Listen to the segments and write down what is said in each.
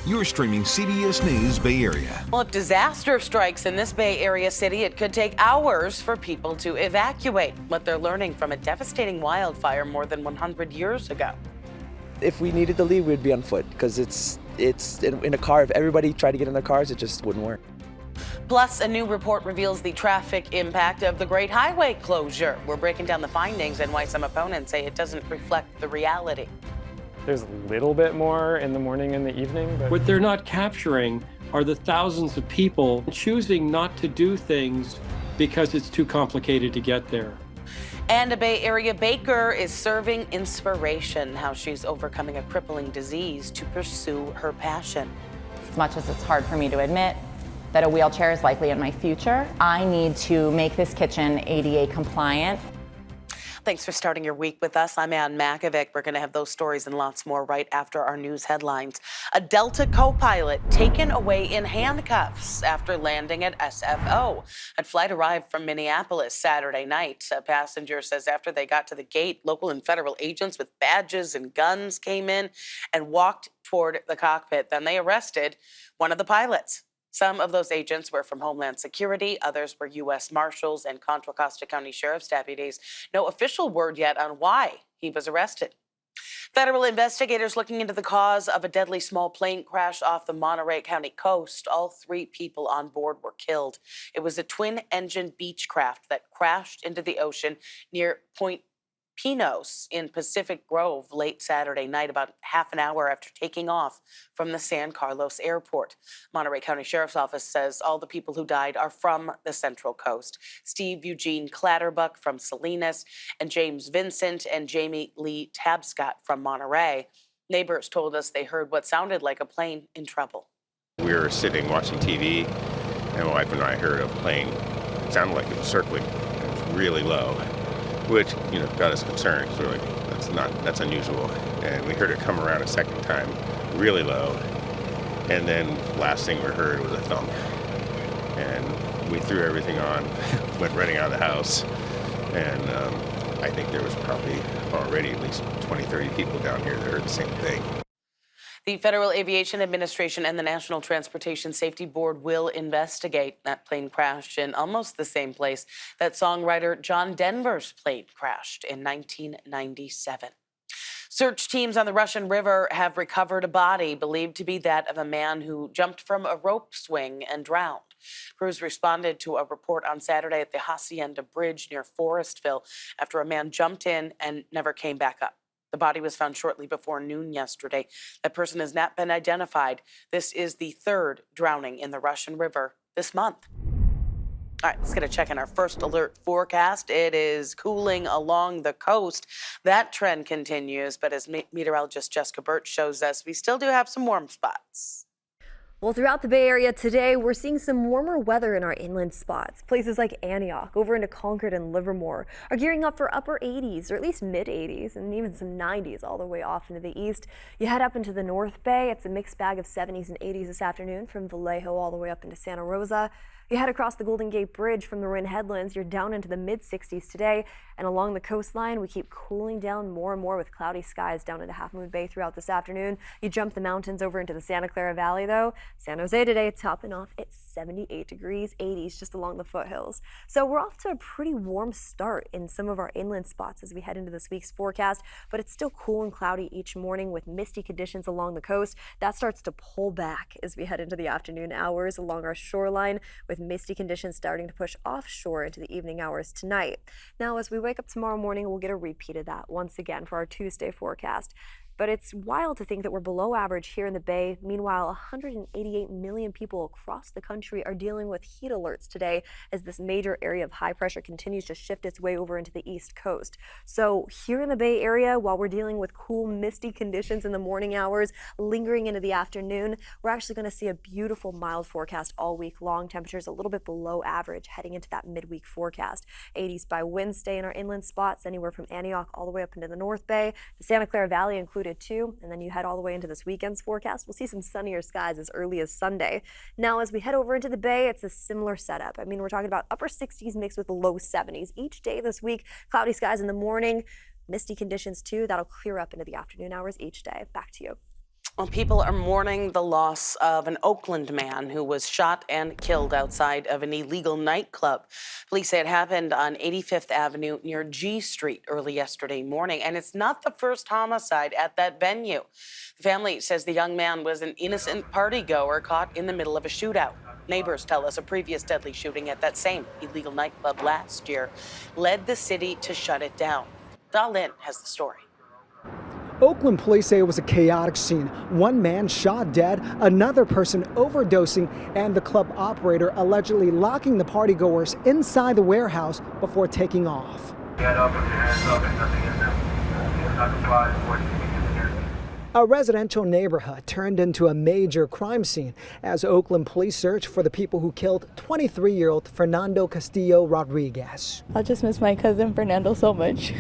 You're streaming CBS News Bay Area. Well, if disaster strikes in this Bay Area city, it could take hours for people to evacuate. What they're learning from a devastating wildfire more than 100 years ago. If we needed to leave, we'd be on foot because it's in a car. If everybody tried to get in their cars, it just wouldn't work. Plus, a new report reveals the traffic impact of the Great Highway closure. We're breaking down the findings and why some opponents say it doesn't reflect the reality. There's a little bit more in the morning and the evening. But what they're not capturing are the thousands of people choosing not to do things because it's too complicated to get there. And a Bay Area baker is serving inspiration, how she's overcoming a crippling disease to pursue her passion. As much as it's hard for me to admit that a wheelchair is likely in my future, I need to make this kitchen ADA compliant. Thanks for starting your week with us. I'm Ann Makovic. We're going to have those stories and lots more right after our news headlines. A Delta co-pilot taken away in handcuffs after landing at SFO. A flight arrived from Minneapolis Saturday night. A passenger says after they got to the gate, local and federal agents with badges and guns came in and walked toward the cockpit. Then they arrested one of the pilots. Some of those agents were from Homeland Security, others were U.S. Marshals and Contra Costa County Sheriff's deputies. No official word yet on why he was arrested. Federal investigators looking into the cause of a deadly small plane crash off the Monterey County coast. All 3 people on board were killed. It was a twin-engine Beechcraft that crashed into the ocean near Point Pinos in Pacific Grove late Saturday night, about half an hour after taking off from the San Carlos airport. Monterey County Sheriff's Office says all the people who died are from the Central Coast. Steve Eugene Clatterbuck from Salinas, and James Vincent and Jamie Lee Tabscott from Monterey. Neighbors told us they heard what sounded like a plane in trouble. We were sitting watching TV, and my wife and I heard a plane. It sounded like it was circling. It was really low, which, got us concerned. So we're like, that's unusual. And we heard it come around a second time, really low. And then last thing we heard was a thump. And we threw everything on, went running out of the house. And I think there was probably already at least 20, 30 people down here that heard the same thing. The Federal Aviation Administration and the National Transportation Safety Board will investigate. That plane crashed in almost the same place that songwriter John Denver's plane crashed in 1997. Search teams on the Russian River have recovered a body believed to be that of a man who jumped from a rope swing and drowned. Crews responded to a report on Saturday at the Hacienda Bridge near Forestville after a man jumped in and never came back up. The body was found shortly before noon yesterday. That person has not been identified. This is the 3rd drowning in the Russian River this month. All right, let's get a check on our first alert forecast. It is cooling along the coast. That trend continues, but as meteorologist Jessica Burt shows us, we still do have some warm spots. Well, throughout the Bay Area today, we're seeing some warmer weather in our inland spots. Places like Antioch, over into Concord and Livermore are gearing up for upper 80s, or at least mid 80s, and even some 90s all the way off into the east. You head up into the North Bay, it's a mixed bag of 70s and 80s this afternoon from Vallejo all the way up into Santa Rosa. You head across the Golden Gate Bridge from the Marin Headlands, you're down into the mid-60s today. And along the coastline, we keep cooling down more and more with cloudy skies down into Half Moon Bay throughout this afternoon. You jump the mountains over into the Santa Clara Valley, though. San Jose today topping off at 78 degrees, 80s just along the foothills. So we're off to a pretty warm start in some of our inland spots as we head into this week's forecast, but it's still cool and cloudy each morning with misty conditions along the coast. That starts to pull back as we head into the afternoon hours along our shoreline, with misty conditions starting to push offshore into the evening hours tonight. Now, as we wake up tomorrow morning, we'll get a repeat of that once again for our Tuesday forecast. But it's wild to think that we're below average here in the Bay. Meanwhile, 188 million people across the country are dealing with heat alerts today as this major area of high pressure continues to shift its way over into the East Coast. So here in the Bay Area, while we're dealing with cool, misty conditions in the morning hours, lingering into the afternoon, we're actually going to see a beautiful, mild forecast all week long. Temperatures a little bit below average heading into that midweek forecast. 80s by Wednesday in our inland spots, anywhere from Antioch all the way up into the North Bay. The Santa Clara Valley included too, and then you head all the way into this weekend's forecast. We'll see some sunnier skies as early as Sunday. Now, as we head over into the Bay, it's a similar setup. I mean, we're talking about upper 60s mixed with low 70s each day this week. Cloudy skies in the morning, misty conditions too. That'll clear up into the afternoon hours each day. Back to you. Well, people are mourning the loss of an Oakland man who was shot and killed outside of an illegal nightclub. Police say it happened on 85th Avenue near G Street early yesterday morning, and it's not the first homicide at that venue. The family says the young man was an innocent partygoer caught in the middle of a shootout. Neighbors tell us a previous deadly shooting at that same illegal nightclub last year led the city to shut it down. Dal Lin has the story. Oakland police say it was a chaotic scene. One man shot dead, another person overdosing, and the club operator allegedly locking the partygoers inside the warehouse before taking off. Get up with your hands up and nothing in them. Not comply before you begin again. A residential neighborhood turned into a major crime scene as Oakland police search for the people who killed 23-year-old Fernando Castillo Rodriguez. I just miss my cousin Fernando so much.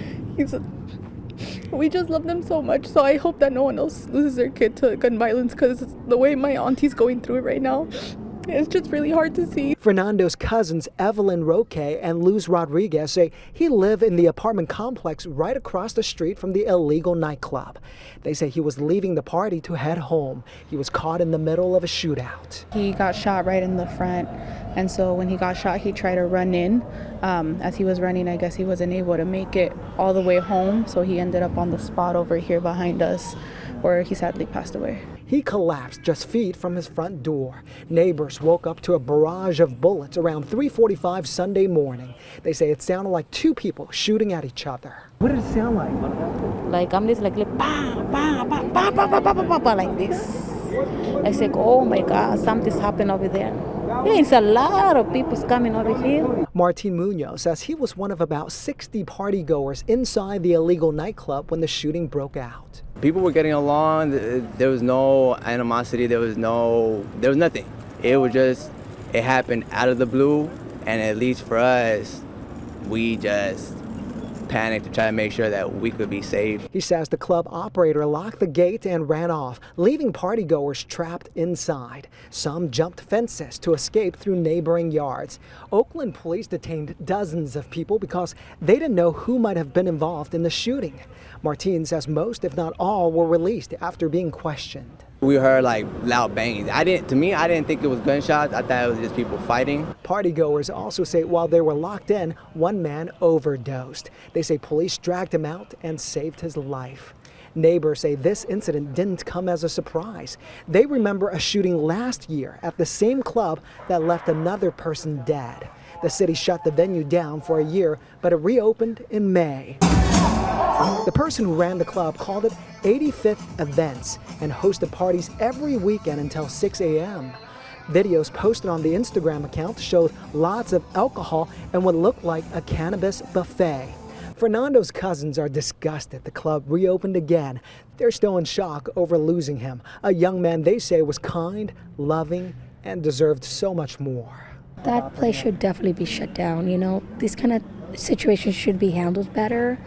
We just love them so much, so I hope that no one else loses their kid to gun violence, because the way my auntie's going through it right now, it's just really hard to see. Fernando's cousins Evelyn Roque and Luz Rodriguez say he lived in the apartment complex right across the street from the illegal nightclub. They say he was leaving the party to head home. He was caught in the middle of a shootout. He got shot right in the front, and so when he got shot, he tried to run in. As he was running, I guess he wasn't able to make it all the way home, so he ended up on the spot over here behind us, where he sadly passed away. He collapsed just feet from his front door. Neighbors woke up to a barrage of bullets around 3:45 Sunday morning. They say it sounded like two people shooting at each other. What did it sound like? Like I'm just like bah, bah, bah, bah, bah, bah, bah, bah, bah, like this. I said, oh my God, something's happened over there. It's a lot of people coming over here. Martin Munoz says he was one of about 60 partygoers inside the illegal nightclub when the shooting broke out. People were getting along. There was no animosity. There was nothing. It happened out of the blue, and at least for us, we just panicked to try to make sure that we could be safe. He says the club operator locked the gate and ran off, leaving partygoers trapped inside. Some jumped fences to escape through neighboring yards. Oakland police detained dozens of people because they didn't know who might have been involved in the shooting. Martin says most, if not all, were released after being questioned. We heard like loud banging. I didn't think it was gunshots. I thought it was just people fighting. Partygoers also say while they were locked in, one man overdosed. They say police dragged him out and saved his life. Neighbors say this incident didn't come as a surprise. They remember a shooting last year at the same club that left another person dead. The city shut the venue down for a year, but it reopened in May. The person who ran the club called it 85th Events and hosted parties every weekend until 6 a.m. Videos posted on the Instagram account showed lots of alcohol and what looked like a cannabis buffet. Fernando's cousins are disgusted the club reopened again. They're still in shock over losing him, a young man they say was kind, loving, and deserved so much more. That place should definitely be shut down. You know, these kind of situations should be handled better.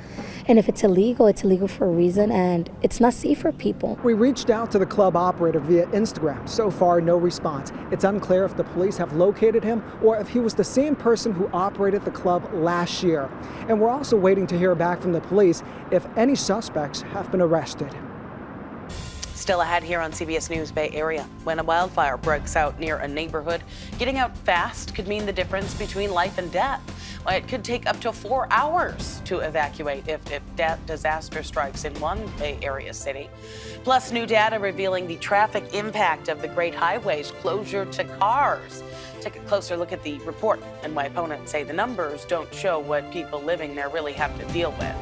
And if it's illegal for a reason, and it's not safe for people. We reached out to the club operator via Instagram. So far, no response. It's unclear if the police have located him or if he was the same person who operated the club last year. And we're also waiting to hear back from the police if any suspects have been arrested. Still ahead here on CBS News Bay Area. When a wildfire breaks out near a neighborhood, getting out fast could mean the difference between life and death. Well, it could take up to 4 hours to evacuate if disaster strikes in one Bay Area city. Plus, new data revealing the traffic impact of the Great Highway's closure to cars. Take a closer look at the report and why opponents say the numbers don't show what people living there really have to deal with.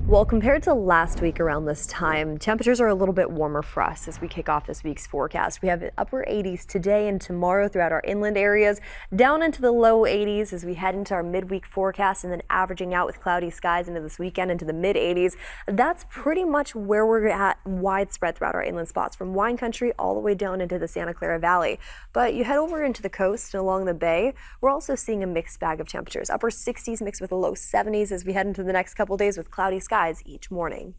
Well, compared to last week around this time, temperatures are a little bit warmer for us as we kick off this week's forecast. We have upper 80s today and tomorrow throughout our inland areas, down into the low 80s as we head into our midweek forecast, and then averaging out with cloudy skies into this weekend into the mid 80s. That's pretty much where we're at widespread throughout our inland spots, from wine country all the way down into the Santa Clara Valley. But you head over into the coast and along the bay, we're also seeing a mixed bag of temperatures. Upper 60s mixed with the low 70s as we head into the next couple days with cloudy skies each morning.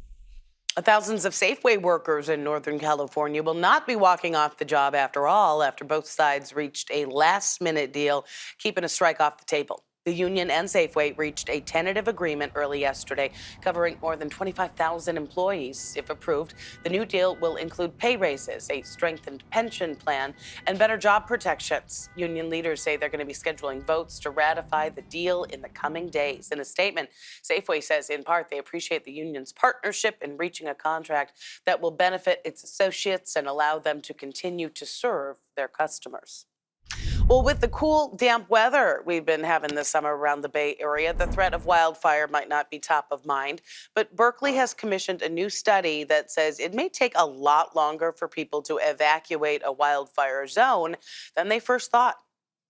Thousands of Safeway workers in Northern California will not be walking off the job after all, after both sides reached a last-minute deal, keeping a strike off the table. The union and Safeway reached a tentative agreement early yesterday covering more than 25,000 employees. If approved, the new deal will include pay raises, a strengthened pension plan, and better job protections. Union leaders say they're going to be scheduling votes to ratify the deal in the coming days. In a statement, Safeway says in part they appreciate the union's partnership in reaching a contract that will benefit its associates and allow them to continue to serve their customers. Well, with the cool, damp weather we've been having this summer around the Bay Area, the threat of wildfire might not be top of mind. But Berkeley has commissioned a new study that says it may take a lot longer for people to evacuate a wildfire zone than they first thought.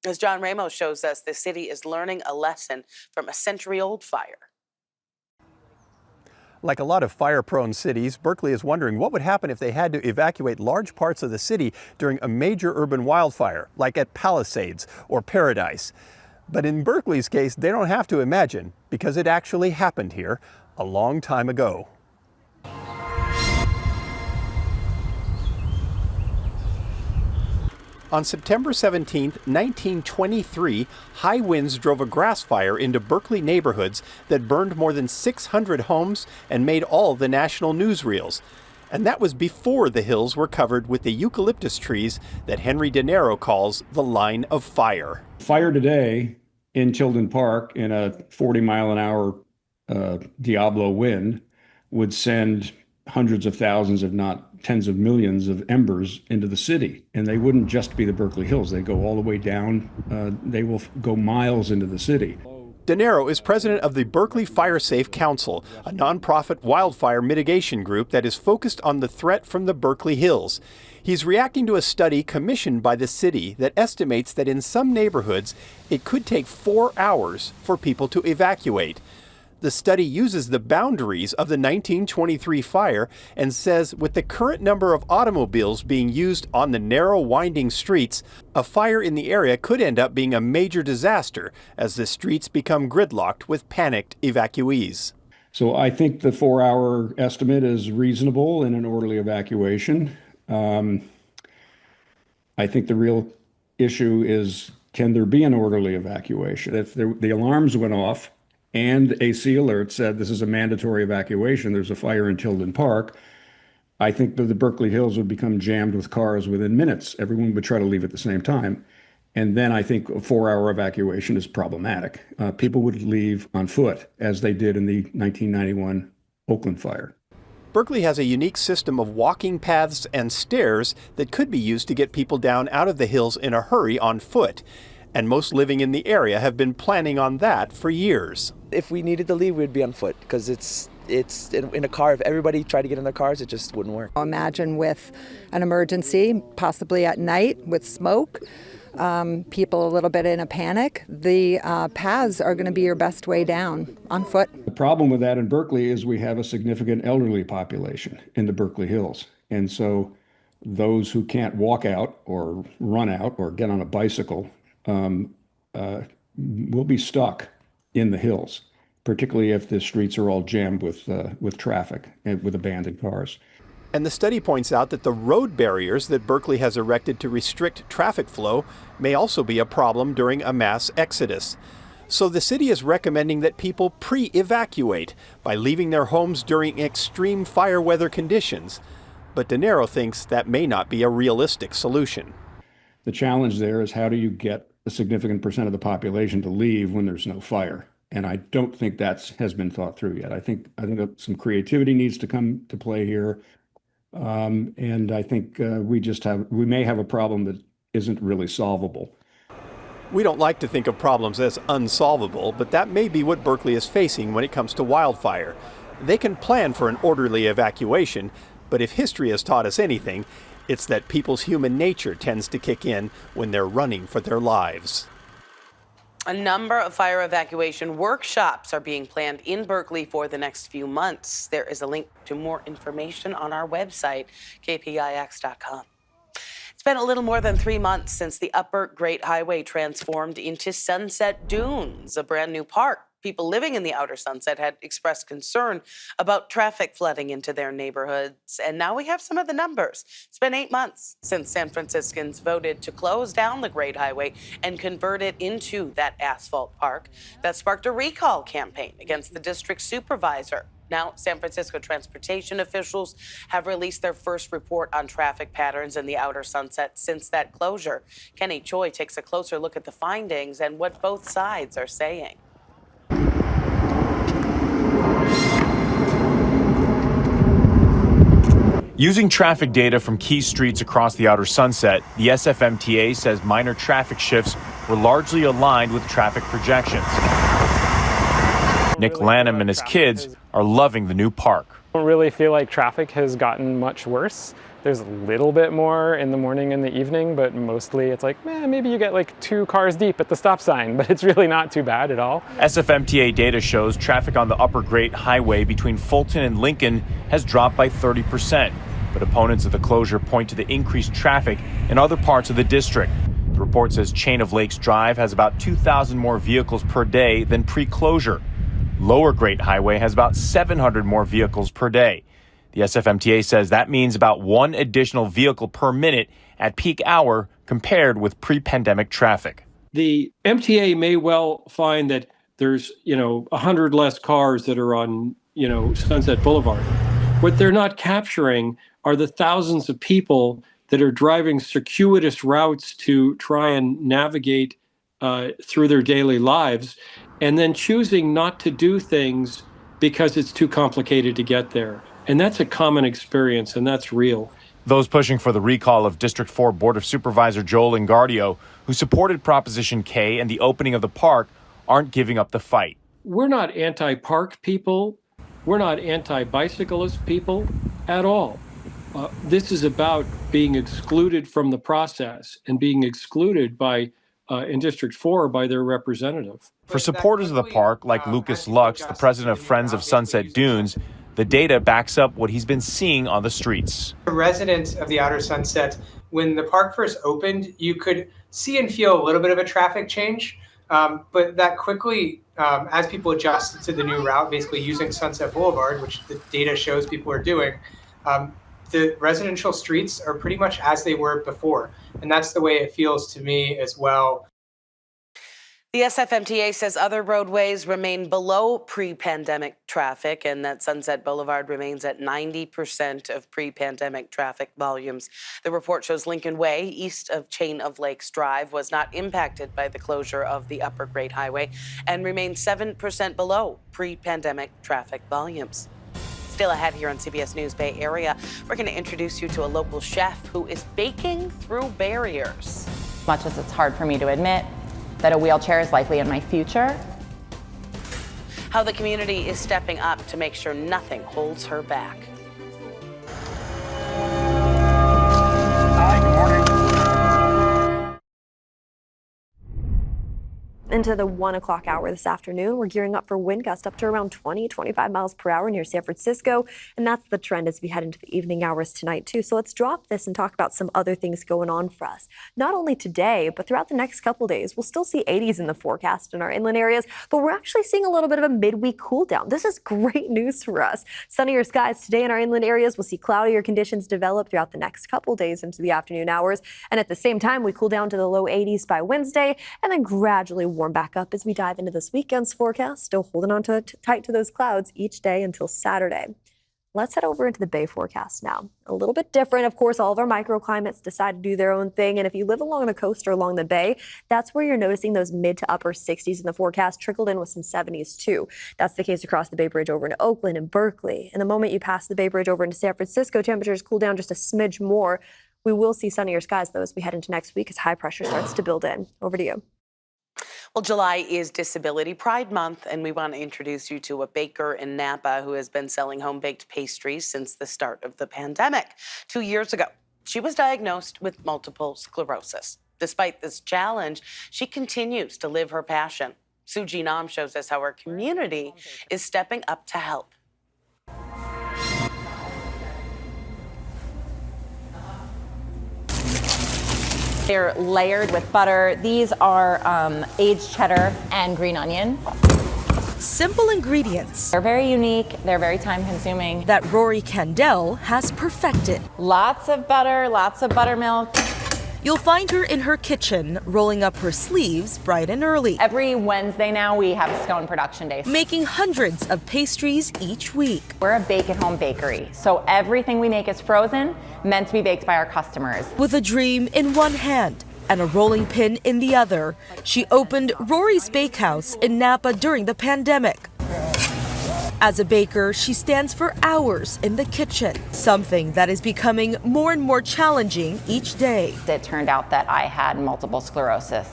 As John Ramos shows us, the city is learning a lesson from a century-old fire. Like a lot of fire-prone cities, Berkeley is wondering what would happen if they had to evacuate large parts of the city during a major urban wildfire, like at Palisades or Paradise. But in Berkeley's case, they don't have to imagine, because it actually happened here a long time ago. On September 17, 1923, high winds drove a grass fire into Berkeley neighborhoods that burned more than 600 homes and made all the national newsreels. And that was before the hills were covered with the eucalyptus trees that Henry De Niro calls the line of fire. Fire today in Tilden Park in a 40-mile-an-hour Diablo wind would send hundreds of thousands, if not tens of millions of embers into the city. And they wouldn't just be the Berkeley Hills. They go all the way down. They will go miles into the city. De Niro is president of the Berkeley Fire Safe Council, a nonprofit wildfire mitigation group that is focused on the threat from the Berkeley Hills. He's reacting to a study commissioned by the city that estimates that in some neighborhoods, it could take 4 hours for people to evacuate. The study uses the boundaries of the 1923 fire and says with the current number of automobiles being used on the narrow, winding streets, a fire in the area could end up being a major disaster as the streets become gridlocked with panicked evacuees. So I think the 4-hour estimate is reasonable in an orderly evacuation. I think the real issue is, can there be an orderly evacuation? If the alarms went off, and AC alert said this is a mandatory evacuation, there's a fire in Tilden Park, I think that the Berkeley Hills would become jammed with cars within minutes. Everyone would try to leave at the same time. And then I think a 4-hour evacuation is problematic. People would leave on foot, as they did in the 1991 Oakland fire. Berkeley has a unique system of walking paths and stairs that could be used to get people down out of the hills in a hurry on foot. And most living in the area have been planning on that for years. If we needed to leave, we'd be on foot, because it's in a car. If everybody tried to get in their cars, it just wouldn't work. Imagine with an emergency, possibly at night with smoke, people a little bit in a panic. The paths are going to be your best way down on foot. The problem with that in Berkeley is we have a significant elderly population in the Berkeley Hills. And so those who can't walk out or run out or get on a bicycle will be stuck in the hills, particularly if the streets are all jammed with traffic and with abandoned cars. And the study points out that the road barriers that Berkeley has erected to restrict traffic flow may also be a problem during a mass exodus. So the city is recommending that people pre-evacuate by leaving their homes during extreme fire weather conditions. But De Niro thinks that may not be a realistic solution. The challenge there is, how do you get a significant percent of the population to leave when there's no fire? And I don't think that has been thought through yet. I think that some creativity needs to come to play here. And I think we may have a problem that isn't really solvable. We don't like to think of problems as unsolvable, but that may be what Berkeley is facing when it comes to wildfire. They can plan for an orderly evacuation, but if history has taught us anything, it's that people's human nature tends to kick in when they're running for their lives. A number of fire evacuation workshops are being planned in Berkeley for the next few months. There is a link to more information on our website, kpix.com. It's been a little more than 3 months since the Upper Great Highway transformed into Sunset Dunes, a brand new park People living in the outer Sunset had expressed concern about traffic flooding into their neighborhoods. And now we have some of the numbers. It's been 8 months since San Franciscans voted to close down the Great Highway and convert it into that asphalt park. That sparked a recall campaign against the district supervisor. Now, San Francisco transportation officials have released their first report on traffic patterns in the outer Sunset since that closure. Kenny Choi takes a closer look at the findings and what both sides are saying. Using traffic data from key streets across the outer Sunset, the SFMTA says minor traffic shifts were largely aligned with traffic projections. Nick Lanham and his kids are loving the new park. I don't really feel like traffic has gotten much worse. There's a little bit more in the morning and the evening, but mostly it's like, maybe you get like 2 cars deep at the stop sign, but it's really not too bad at all. SFMTA data shows traffic on the Upper Great Highway between Fulton and Lincoln has dropped by 30%. But opponents of the closure point to the increased traffic in other parts of the district. The report says Chain of Lakes Drive has about 2,000 more vehicles per day than pre-closure. Lower Great Highway has about 700 more vehicles per day. The SFMTA says that means about 1 additional vehicle per minute at peak hour compared with pre-pandemic traffic. The MTA may well find that there's, 100 less cars that are on, Sunset Boulevard. What they're not capturing are the thousands of people that are driving circuitous routes to try and navigate through their daily lives, and then choosing not to do things because it's too complicated to get there. And that's a common experience, and that's real. Those pushing for the recall of District 4 Board of Supervisor Joel Ingardio, who supported Proposition K and the opening of the park, aren't giving up the fight. We're not anti-park people. We're not anti-bicyclist people at all. This is about being excluded from the process and being excluded by, in District 4, by their representative. For supporters of the park, like Lucas Lux, the president of Friends of Sunset Dunes, the data backs up what he's been seeing on the streets. A resident of the outer Sunset, when the park first opened, you could see and feel a little bit of a traffic change, but that quickly, as people adjusted to the new route, basically using Sunset Boulevard, which the data shows people are doing, the residential streets are pretty much as they were before. And that's the way it feels to me as well. The SFMTA says other roadways remain below pre-pandemic traffic and that Sunset Boulevard remains at 90% of pre-pandemic traffic volumes. The report shows Lincoln Way, east of Chain of Lakes Drive, was not impacted by the closure of the Upper Great Highway and remains 7% below pre-pandemic traffic volumes. Still ahead here on CBS News Bay Area, we're going to introduce you to a local chef who is baking through barriers. Much as it's hard for me to admit that a wheelchair is likely in my future. How the community is stepping up to make sure nothing holds her back. Into the 1 o'clock hour this afternoon, we're gearing up for wind gusts up to around 20-25 miles per hour near San Francisco. And that's the trend as we head into the evening hours tonight, too. So let's drop this and talk about some other things going on for us. Not only today, but throughout the next couple days, we'll still see 80s in the forecast in our inland areas, but we're actually seeing a little bit of a midweek cool down. This is great news for us. Sunnier skies today in our inland areas. We'll see cloudier conditions develop throughout the next couple days into the afternoon hours. And at the same time, we cool down to the low 80s by Wednesday and then gradually warm back up as we dive into this weekend's forecast, still holding on tight to those clouds each day until Saturday. Let's head over into the Bay forecast now. A little bit different. Of course, all of our microclimates decide to do their own thing. And if you live along the coast or along the Bay, that's where you're noticing those mid to upper 60s in the forecast, trickled in with some 70s too. That's the case across the Bay Bridge over into Oakland and Berkeley. And the moment you pass the Bay Bridge over into San Francisco, temperatures cool down just a smidge more. We will see sunnier skies, though, as we head into next week as high pressure starts to build in. Over to you. Well, July is Disability Pride Month, and we want to introduce you to a baker in Napa who has been selling home-baked pastries since the start of the pandemic. 2 years ago, she was diagnosed with multiple sclerosis. Despite this challenge, she continues to live her passion. Suji Nam shows us how her community is stepping up to help. They're layered with butter. These are aged cheddar and green onion. simple ingredients. They're very unique, they're very time consuming. That Rory Kandel has perfected. Lots of buttermilk. You'll find her in her kitchen, rolling up her sleeves bright and early. Every Wednesday now we have a scone production day. Making hundreds of pastries each week. We're a bake-at-home bakery, so everything we make is frozen, meant to be baked by our customers. With a dream in one hand and a rolling pin in the other, she opened Rory's Bakehouse in Napa during the pandemic. As a baker, she stands for hours in the kitchen, something that is becoming more and more challenging each day. It turned out that I had multiple sclerosis.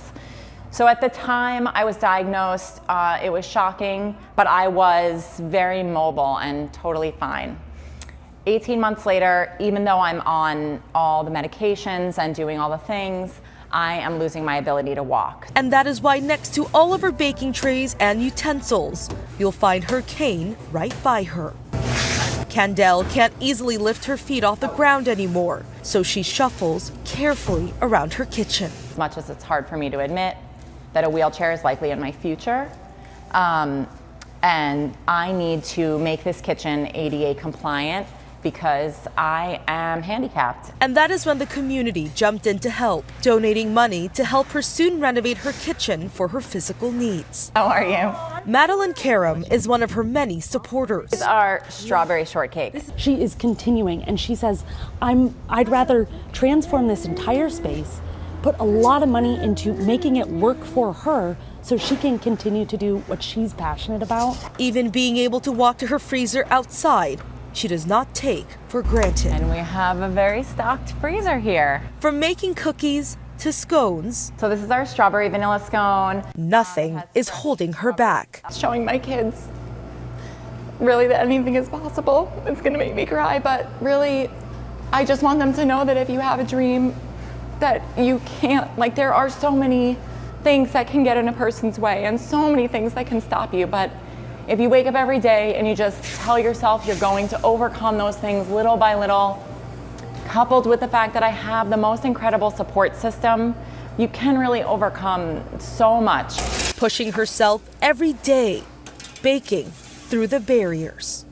So at the time I was diagnosed, it was shocking, but I was very mobile and totally fine. 18 months later, even though I'm on all the medications and doing all the things, I am losing my ability to walk. And that is why next to all of her baking trays and utensils, you'll find her cane right by her. Kandel can't easily lift her feet off the ground anymore, so she shuffles carefully around her kitchen. As much as it's hard for me to admit that a wheelchair is likely in my future, and I need to make this kitchen ADA compliant because I am handicapped. And that is when the community jumped in to help, donating money to help her soon renovate her kitchen for her physical needs. How are you? Madeline Karam is one of her many supporters. It's our strawberry shortcake. She is continuing, and she says, I'd rather transform this entire space, put a lot of money into making it work for her so she can continue to do what she's passionate about. Even being able to walk to her freezer outside, she does not take for granted. And we have a very stocked freezer here. From making cookies to scones. So this is our strawberry vanilla scone. Nothing is holding her back. Showing my kids really that anything is possible. It's gonna make me cry, but really, I just want them to know that if you have a dream, that you can't, like there are so many things that can get in a person's way and so many things that can stop you, but if you wake up every day and you just tell yourself you're going to overcome those things little by little, coupled with the fact that I have the most incredible support system, you can really overcome so much. Pushing herself every day, baking through the barriers.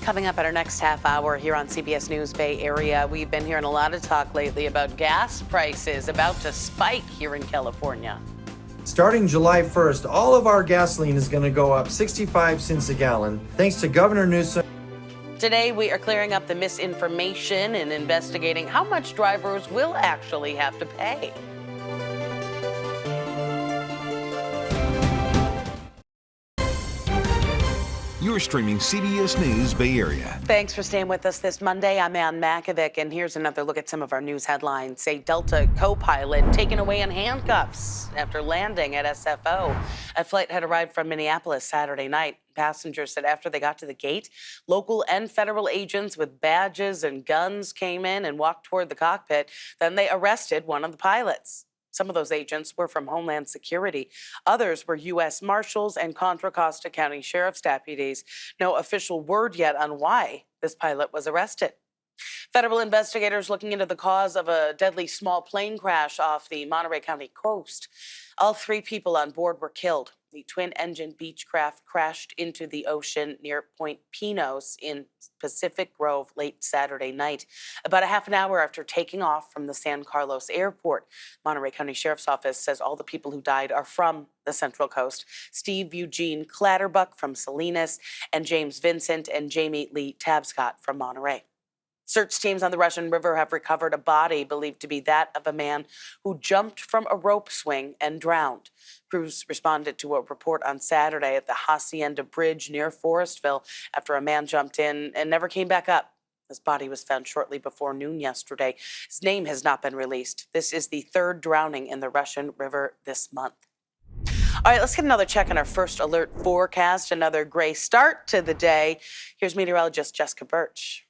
Coming up at our next half hour here on CBS News Bay Area, we've been hearing a lot of talk lately about gas prices about to spike here in California. Starting July 1st, all of our gasoline is going to go up 65 cents a gallon, thanks to Governor Newsom. Today, we are clearing up the misinformation and investigating how much drivers will actually have to pay. You're streaming CBS News Bay Area. Thanks for staying with us this Monday. I'm Ann Makovic, and here's another look at some of our news headlines. A Delta co-pilot taken away in handcuffs after landing at SFO. A flight had arrived from Minneapolis Saturday night. Passengers said after they got to the gate, local and federal agents with badges and guns came in and walked toward the cockpit. Then they arrested one of the pilots. Some of those agents were from Homeland Security. Others were U.S. Marshals and Contra Costa County Sheriff's deputies. No official word yet on why this pilot was arrested. Federal investigators looking into the cause of a deadly small plane crash off the Monterey County coast. All 3 people on board were killed. The twin-engine Beechcraft crashed into the ocean near Point Pinos in Pacific Grove late Saturday night, about a half an hour after taking off from the San Carlos airport. Monterey County Sheriff's Office says all the people who died are from the Central Coast. Steve Eugene Clatterbuck from Salinas, and James Vincent and Jamie Lee Tabscott from Monterey. Search teams on the Russian River have recovered a body believed to be that of a man who jumped from a rope swing and drowned. Crews responded to a report on Saturday at the Hacienda Bridge near Forestville after a man jumped in and never came back up. His body was found shortly before noon yesterday. His name has not been released. This is the 3rd drowning in the Russian River this month. All right, let's get another check on our first alert forecast. Another gray start to the day. Here's meteorologist Jessica Birch.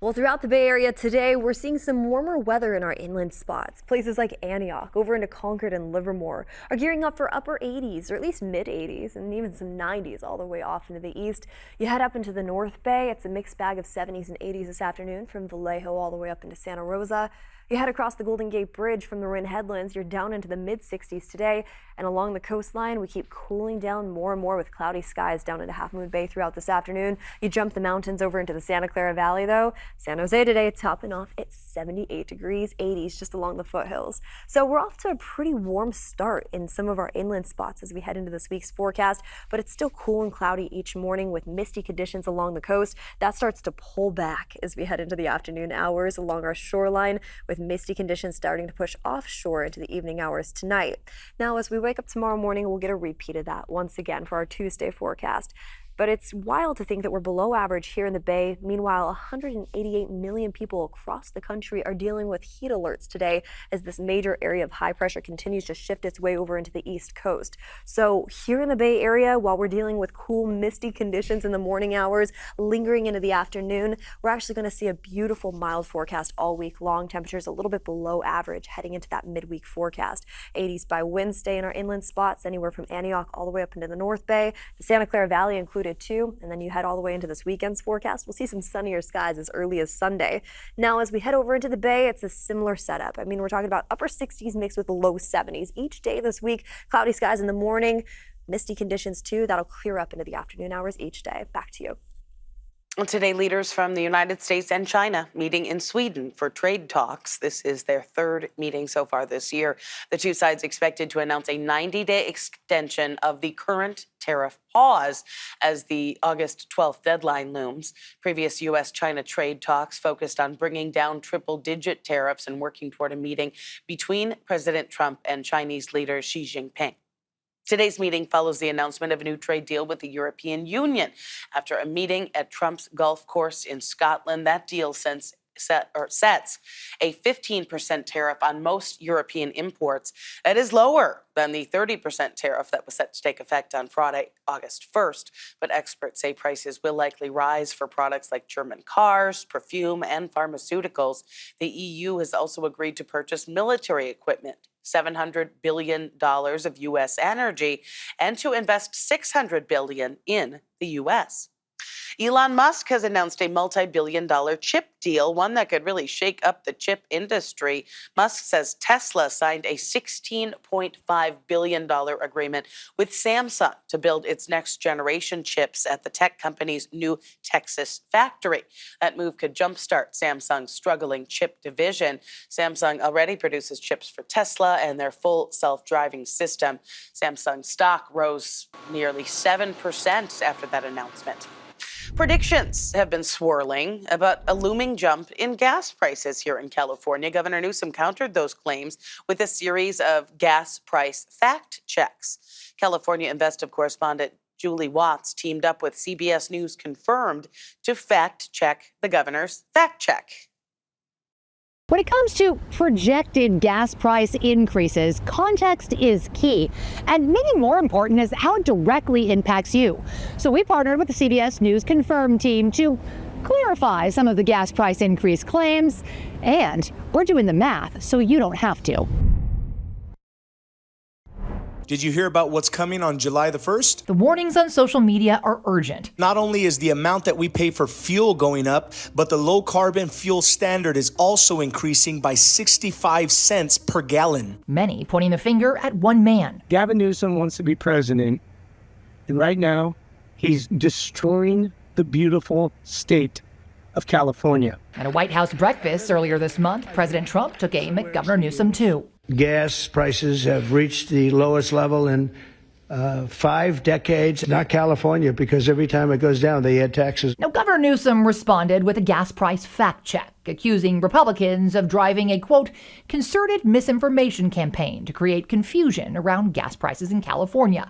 Well, throughout the Bay Area today, we're seeing some warmer weather in our inland spots. Places like Antioch, over into Concord and Livermore are gearing up for upper 80s, or at least mid 80s, and even some 90s all the way off into the east. You head up into the North Bay, it's a mixed bag of 70s and 80s this afternoon from Vallejo all the way up into Santa Rosa. You head across the Golden Gate Bridge from the Marin Headlands, you're down into the mid-60s today. And along the coastline, we keep cooling down more and more with cloudy skies down into Half Moon Bay throughout this afternoon. You jump the mountains over into the Santa Clara Valley, though. San Jose today, topping off at 78 degrees, 80s just along the foothills. So we're off to a pretty warm start in some of our inland spots as we head into this week's forecast, but it's still cool and cloudy each morning with misty conditions along the coast. That starts to pull back as we head into the afternoon hours along our shoreline, with misty conditions starting to push offshore into the evening hours tonight. Now, as we wake up tomorrow morning, we'll get a repeat of that once again for our Tuesday forecast. But it's wild to think that we're below average here in the Bay. Meanwhile, 188 million people across the country are dealing with heat alerts today as this major area of high pressure continues to shift its way over into the East Coast. So here in the Bay Area, while we're dealing with cool, misty conditions in the morning hours, lingering into the afternoon, we're actually going to see a beautiful, mild forecast all week long. Temperatures a little bit below average heading into that midweek forecast. 80s by Wednesday in our inland spots, anywhere from Antioch all the way up into the North Bay. The Santa Clara Valley included too, and then you head all the way into this weekend's forecast. We'll see some sunnier skies as early as Sunday. Now, as we head over into the Bay, it's a similar setup. I mean, we're talking about upper 60s mixed with low 70s each day this week. Cloudy skies in the morning, misty conditions too. That'll clear up into the afternoon hours each day. Back to you. Today, leaders from the United States and China meeting in Sweden for trade talks. This is their third meeting so far this year. The two sides expected to announce a 90-day extension of the current tariff pause as the August 12th deadline looms. Previous U.S. China trade talks focused on bringing down triple-digit tariffs and working toward a meeting between President Trump and Chinese leader Xi Jinping. Today's meeting follows the announcement of a new trade deal with the European Union. After a meeting at Trump's golf course in Scotland, that deal sets a 15% tariff on most European imports. That is lower than the 30% tariff that was set to take effect on Friday, August 1st. But experts say prices will likely rise for products like German cars, perfume, and pharmaceuticals. The EU has also agreed to purchase military equipment, $700 billion of U.S. energy, and to invest $600 billion in the U.S. Elon Musk has announced a multi-billion-dollar chip deal, one that could really shake up the chip industry. Musk says Tesla signed a $16.5 billion agreement with Samsung to build its next-generation chips at the tech company's new Texas factory. That move could jumpstart Samsung's struggling chip division. Samsung already produces chips for Tesla and their full self-driving system. Samsung stock rose nearly 7% after that announcement. Predictions have been swirling about a looming jump in gas prices here in California. Governor Newsom countered those claims with a series of gas price fact checks. California Investive correspondent Julie Watts teamed up with CBS News Confirmed to fact check the governor's fact check. When it comes to projected gas price increases, context is key. And maybe more important is how it directly impacts you. So we partnered with the CBS News Confirmed team to clarify some of the gas price increase claims. And we're doing the math so you don't have to. Did you hear about what's coming on July the 1st? The warnings on social media are urgent. Not only is the amount that we pay for fuel going up, but the low carbon fuel standard is also increasing by 65 cents per gallon. Many pointing the finger at one man. Gavin Newsom wants to be president, and right now he's destroying the beautiful state of California. At a White House breakfast earlier this month, President Trump took aim at Governor Newsom too. Gas prices have reached the lowest level in 5 decades. Not California, because every time it goes down, they add taxes. Now, Governor Newsom responded with a gas price fact check, accusing Republicans of driving a, quote, concerted misinformation campaign to create confusion around gas prices in California.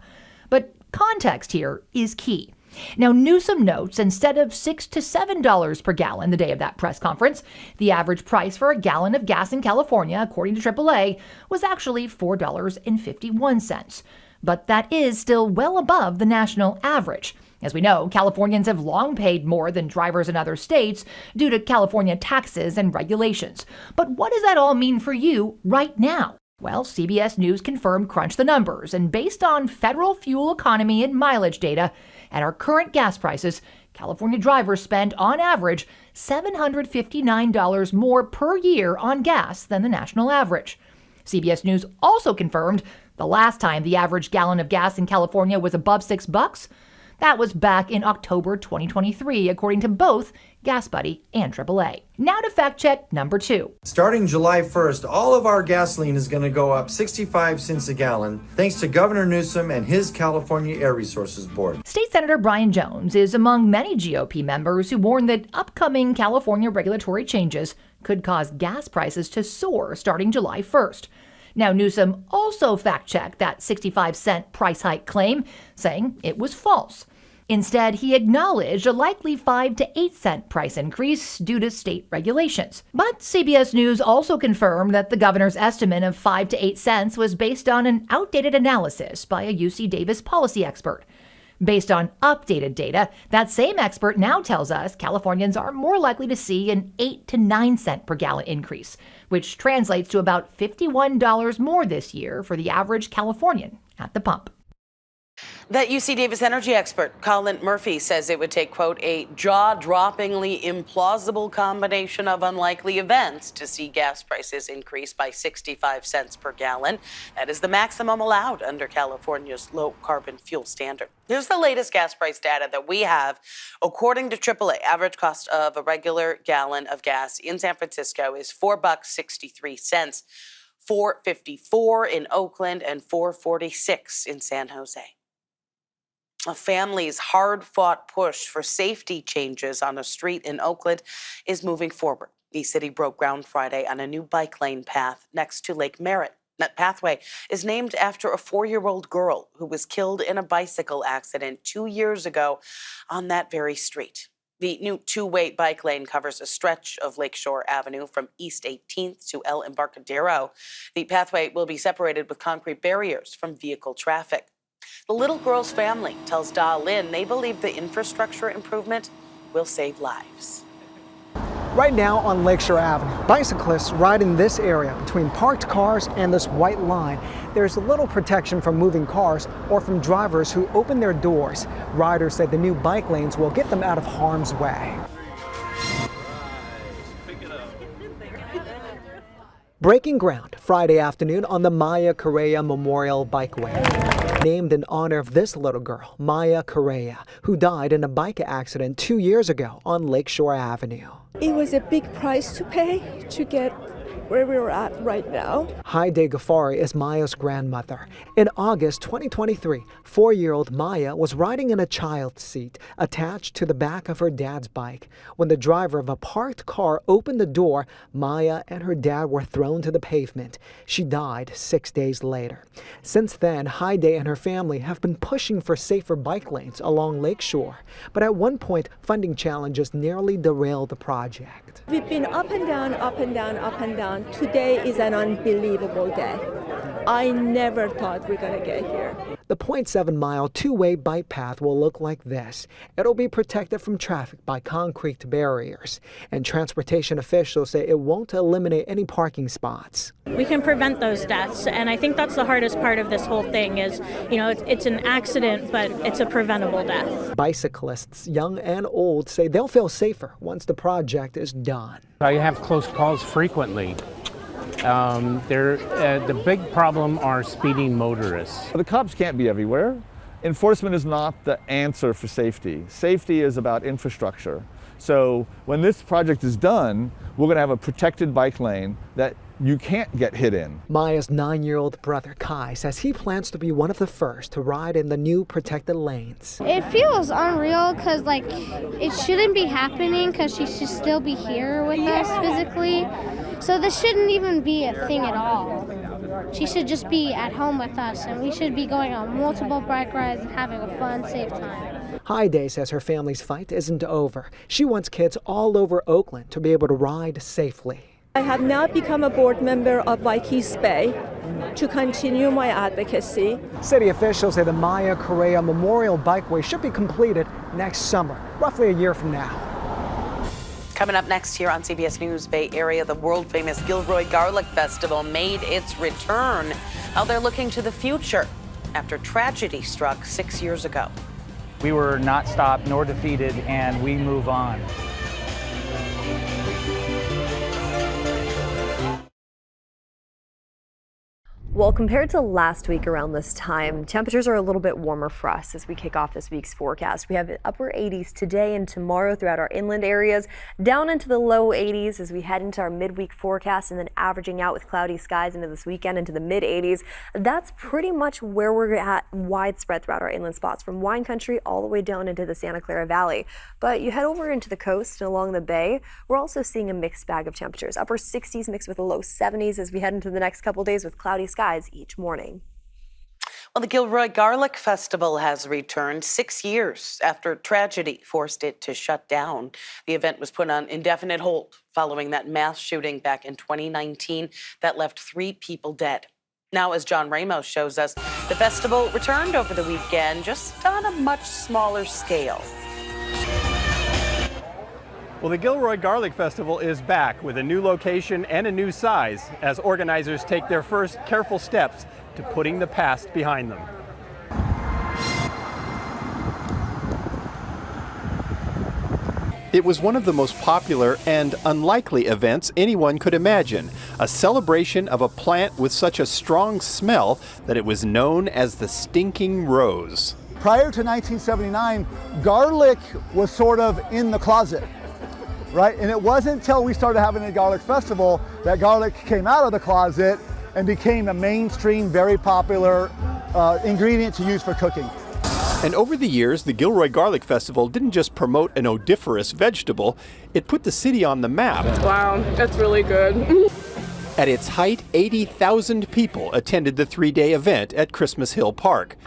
But context here is key. Now, Newsom notes instead of $6 to $7 per gallon the day of that press conference, the average price for a gallon of gas in California, according to AAA, was actually $4.51. But that is still well above the national average. As we know, Californians have long paid more than drivers in other states due to California taxes and regulations. But what does that all mean for you right now? Well, CBS News Confirmed crunched the numbers, and based on federal fuel economy and mileage data, at our current gas prices, California drivers spend, on average, $759 more per year on gas than the national average. CBS News also confirmed the last time the average gallon of gas in California was above $6, that was back in October 2023, according to both GasBuddy and AAA. Now to fact check number 2. Starting July 1st, all of our gasoline is going to go up 65 cents a gallon, thanks to Governor Newsom and his California Air Resources Board. State Senator Brian Jones is among many GOP members who warned that upcoming California regulatory changes could cause gas prices to soar starting July 1st. Now, Newsom also fact-checked that 65-cent price hike claim, saying it was false. Instead, he acknowledged a likely 5 to 8 cent price increase due to state regulations. But CBS News also confirmed that the governor's estimate of 5 to 8 cents was based on an outdated analysis by a UC Davis policy expert. Based on updated data, that same expert now tells us Californians are more likely to see an 8 to 9 cent per gallon increase, which translates to about $51 more this year for the average Californian at the pump. That UC Davis energy expert, Colin Murphy, says it would take, quote, a jaw-droppingly implausible combination of unlikely events to see gas prices increase by 65 cents per gallon. That is the maximum allowed under California's low-carbon fuel standard. Here's the latest gas price data that we have. According to AAA, average cost of a regular gallon of gas in San Francisco is $4.63, $4.54 in Oakland, and $4.46 in San Jose. A family's hard-fought push for safety changes on a street in Oakland is moving forward. The city broke ground Friday on a new bike lane path next to Lake Merritt. That pathway is named after a 4-year-old girl who was killed in a bicycle accident 2 years ago on that very street. The new two-way bike lane covers a stretch of Lakeshore Avenue from East 18th to El Embarcadero. The pathway will be separated with concrete barriers from vehicle traffic. The little girl's family tells Da Lin they believe the infrastructure improvement will save lives. Right now on Lakeshore Avenue, bicyclists ride in this area between parked cars and this white line. There's little protection from moving cars or from drivers who open their doors. Riders say the new bike lanes will get them out of harm's way. Breaking ground Friday afternoon on the Maya Correa Memorial Bikeway, named in honor of this little girl, Maya Correa, who died in a bike accident 2 years ago on Lakeshore Avenue. It was a big price to pay to get where we're at right now. Haide Ghaffari is Maya's grandmother. In August 2023, 4-year-old Maya was riding in a child's seat attached to the back of her dad's bike. When the driver of a parked car opened the door, Maya and her dad were thrown to the pavement. She died 6 days later. Since then, Haide and her family have been pushing for safer bike lanes along Lakeshore. But at one point, funding challenges nearly derailed the project. We've been up and down, up and down, up and down. Today is an unbelievable day. I never thought we're going to get here. The 0.7-mile two-way bike path will look like this. It'll be protected from traffic by concrete barriers. And transportation officials say it won't eliminate any parking spots. We can prevent those deaths, and I think that's the hardest part of this whole thing is, it's an accident, but it's a preventable death. Bicyclists, young and old, say they'll feel safer once the project is done. I have close calls frequently. The big problem are speeding motorists. The cops can't be everywhere. Enforcement is not the answer for safety. Safety is about infrastructure. So when this project is done, we're going to have a protected bike lane that you can't get hit in. Maya's 9-year-old brother Kai says he plans to be one of the first to ride in the new protected lanes. It feels unreal because it shouldn't be happening because she should still be here with us physically. So this shouldn't even be a thing at all. She should just be at home with us, and we should be going on multiple bike rides and having a fun, safe time. Haide says her family's fight isn't over. She wants kids all over Oakland to be able to ride safely. I have now become a board member of Bike East Bay to continue my advocacy. City officials say the Maya Correa Memorial Bikeway should be completed next summer, roughly a year from now. Coming up next here on CBS News Bay Area, the world-famous Gilroy Garlic Festival made its return. How they're looking to the future after tragedy struck 6 years ago. We were not stopped nor defeated, and we move on. Well, compared to last week around this time, temperatures are a little bit warmer for us as we kick off this week's forecast. We have upper 80s today and tomorrow throughout our inland areas, down into the low 80s as we head into our midweek forecast, and then averaging out with cloudy skies into this weekend into the mid 80s. That's pretty much where we're at widespread throughout our inland spots, from wine country all the way down into the Santa Clara Valley. But you head over into the coast and along the bay, we're also seeing a mixed bag of temperatures. Upper 60s mixed with the low 70s as we head into the next couple days with cloudy skies each morning. Well, the Gilroy Garlic Festival has returned 6 years after tragedy forced it to shut down. The event was put on indefinite hold following that mass shooting back in 2019 that left 3 people dead. Now, as John Ramos shows us, the festival returned over the weekend, just on a much smaller scale. Well, the Gilroy Garlic Festival is back with a new location and a new size as organizers take their first careful steps to putting the past behind them. It was one of the most popular and unlikely events anyone could imagine, a celebration of a plant with such a strong smell that it was known as the stinking rose. Prior to 1979, garlic was sort of in the closet. Right? And it wasn't until we started having a garlic festival that garlic came out of the closet and became a mainstream, very popular ingredient to use for cooking. And over the years, the Gilroy Garlic Festival didn't just promote an odoriferous vegetable, it put the city on the map. Wow, that's really good. At its height, 80,000 people attended the 3-day event at Christmas Hill Park.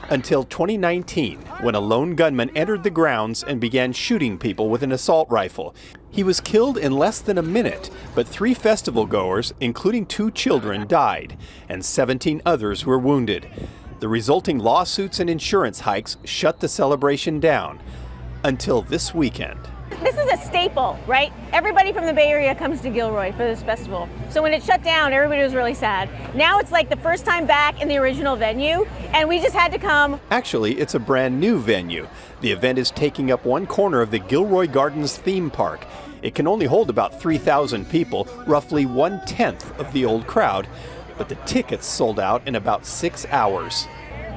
Until 2019, when a lone gunman entered the grounds and began shooting people with an assault rifle. He was killed in less than a minute, but 3 festival goers, including 2 children, died, and 17 others were wounded. The resulting lawsuits and insurance hikes shut the celebration down until this weekend. This is a staple, right? Everybody from the Bay Area comes to Gilroy for this festival. So when it shut down, everybody was really sad. Now it's like the first time back in the original venue, and we just had to come. Actually, it's a brand new venue. The event is taking up one corner of the Gilroy Gardens theme park. It can only hold about 3,000 people, roughly 1/10 of the old crowd, but the tickets sold out in about 6 hours.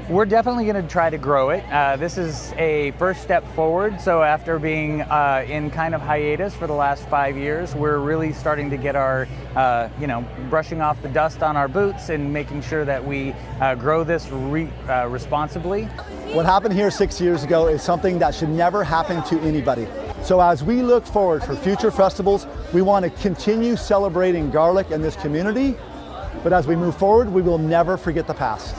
We're definitely going to try to grow it. This is a first step forward. So after being in kind of hiatus for the last 5 years, we're really starting to get our, brushing off the dust on our boots and making sure that we grow this responsibly. What happened here 6 years ago is something that should never happen to anybody. So as we look forward for future festivals, we want to continue celebrating garlic in this community. But as we move forward, we will never forget the past.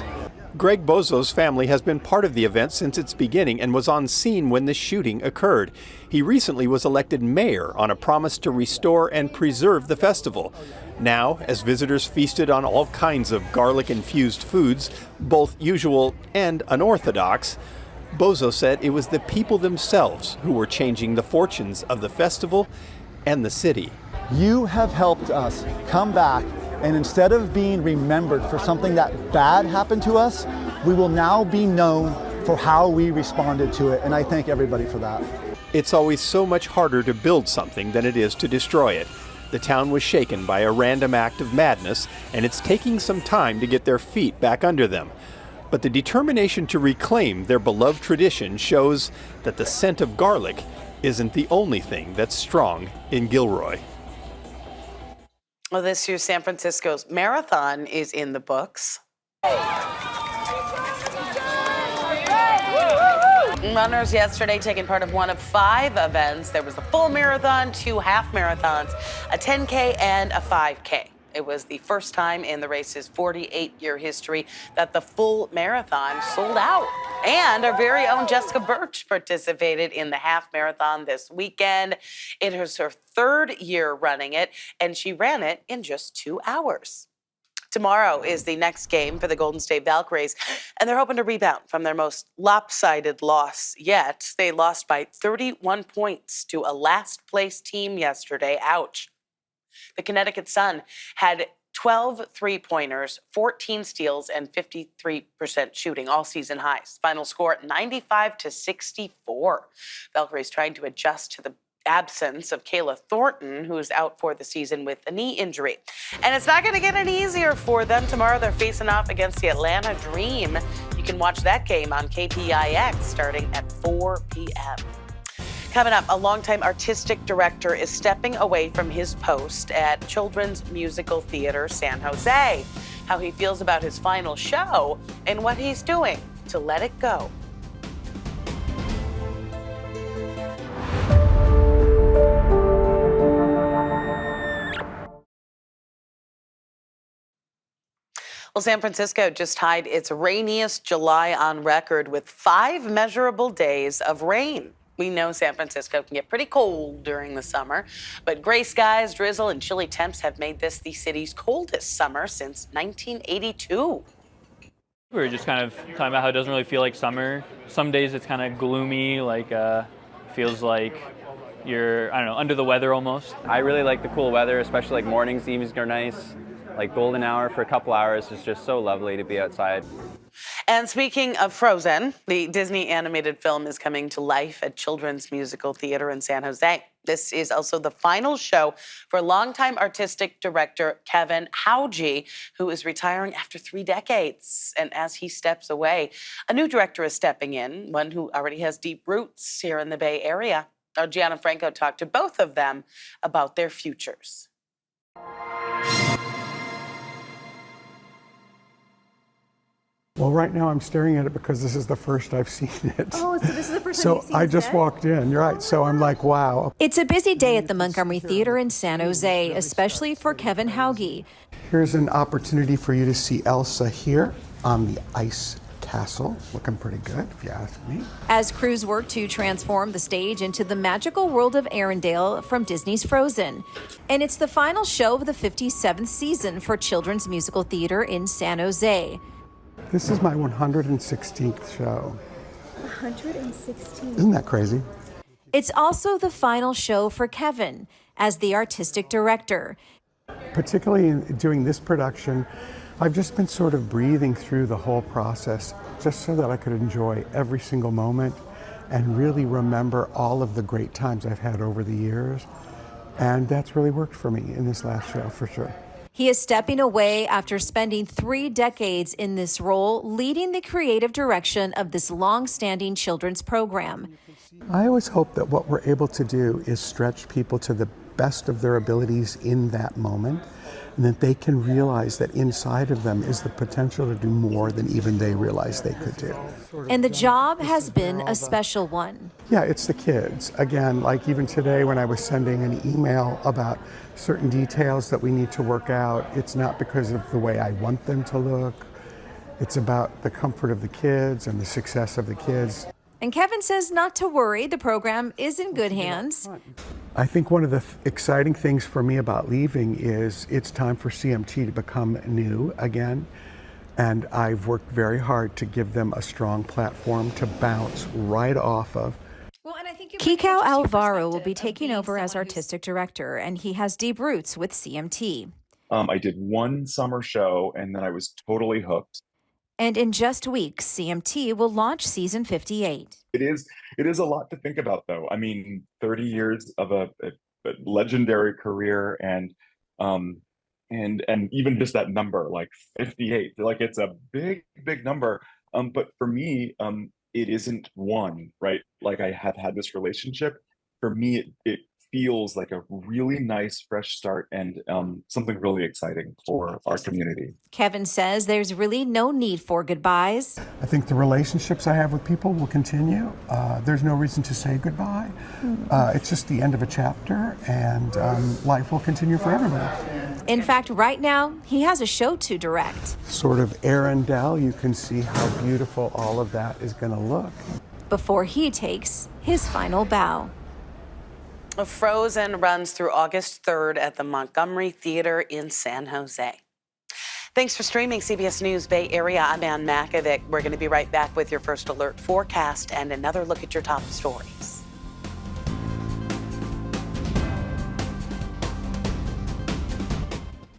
Greg Bozo's family has been part of the event since its beginning and was on scene when the shooting occurred. He recently was elected mayor on a promise to restore and preserve the festival. Now, as visitors feasted on all kinds of garlic-infused foods, both usual and unorthodox, Bozo said it was the people themselves who were changing the fortunes of the festival and the city. You have helped us come back, and instead of being remembered for something that bad happened to us, we will now be known for how we responded to it, and I thank everybody for that. It's always so much harder to build something than it is to destroy it. The town was shaken by a random act of madness, and it's taking some time to get their feet back under them. But the determination to reclaim their beloved tradition shows that the scent of garlic isn't the only thing that's strong in Gilroy. Well, this year's San Francisco's marathon is in the books. Runners yesterday taking part of one of 5 events. There was a full marathon, 2 half marathons, a 10K and a 5K. It was the first time in the race's 48-year history that the full marathon sold out. And our very own Jessica Birch participated in the half marathon this weekend. It was her 3rd year running it, and she ran it in just 2 hours. Tomorrow is the next game for the Golden State Valkyries, and they're hoping to rebound from their most lopsided loss yet. They lost by 31 points to a last-place team yesterday. Ouch. The Connecticut Sun had 12 three-pointers, 14 steals, and 53% shooting, all season highs. Final score 95-64. Valkyrie's trying to adjust to the absence of Kayla Thornton, who is out for the season with a knee injury. And it's not going to get any easier for them. Tomorrow they're facing off against the Atlanta Dream. You can watch that game on KPIX starting at 4 p.m. Coming up, a longtime artistic director is stepping away from his post at Children's Musical Theater San Jose. How he feels about his final show and what he's doing to let it go. Well, San Francisco just tied its rainiest July on record with 5 measurable days of rain. We know San Francisco can get pretty cold during the summer, but gray skies, drizzle, and chilly temps have made this the city's coldest summer since 1982. We were just kind of talking about how it doesn't really feel like summer. Some days it's kind of gloomy, like feels like you're, I don't know, under the weather almost. I really like the cool weather, especially like mornings, evenings are nice. Like golden hour for a couple hours is just so lovely to be outside. And speaking of Frozen, the Disney animated film is coming to life at Children's Musical Theater in San Jose. This is also the final show for longtime artistic director Kevin Hauge, who is retiring after 3 decades. And as he steps away, a new director is stepping in, one who already has deep roots here in the Bay Area. Our Gianna Franco talked to both of them about their futures. Well, right now I'm staring at it because this is the first I've seen it. Oh, so this is the first time you've seen it? So I just walked in, you're right. So I'm like, wow. It's a busy day at the Montgomery Theater in San Jose, especially for Kevin Hauge. Here's an opportunity for you to see Elsa here on the ice castle. Looking pretty good, if you ask me. As crews work to transform the stage into the magical world of Arendelle from Disney's Frozen. And it's the final show of the 57th season for Children's Musical Theater in San Jose. This is my 116th show. 116. Isn't that crazy? It's also the final show for Kevin as the artistic director. Particularly in doing this production, I've just been sort of breathing through the whole process just so that I could enjoy every single moment and really remember all of the great times I've had over the years. And that's really worked for me in this last show, for sure. He is stepping away after spending 3 decades in this role, leading the creative direction of this long-standing children's program. I always hope that what we're able to do is stretch people to the best of their abilities in that moment, and that they can realize that inside of them is the potential to do more than even they realize they could do. And the job has been a special one. Yeah, it's the kids. Again, like even today when I was sending an email about certain details that we need to work out, it's not because of the way I want them to look. It's about the comfort of the kids and the success of the kids. And Kevin says not to worry, the program is in good hands. I think one of the exciting things for me about leaving is it's time for CMT to become new again. And I've worked very hard to give them a strong platform to bounce right off of. Kikau Alvaro will be taking over as artistic director, and he has deep roots with CMT. I did 1 summer show, and then I was totally hooked. And in just weeks, CMT will launch season 58. It is a lot to think about, though. I mean, 30 years of a legendary career, and even just that number, like 58, like it's a big number. But for me, it isn't one, right? Like I have had this relationship. For me, it feels like a really nice fresh start and something really exciting for our community. Kevin says there's really no need for goodbyes. I think the relationships I have with people will continue. There's no reason to say goodbye. It's just the end of a chapter, and life will continue for everybody. In fact, right now, he has a show to direct. Sort of Arendelle, you can see how beautiful all of that is going to look. Before he takes his final bow. Frozen runs through August 3rd at the Montgomery Theater in San Jose. Thanks for streaming CBS News Bay Area. I'm Ann Makovic. We're going to be right back with your first alert forecast and another look at your top stories.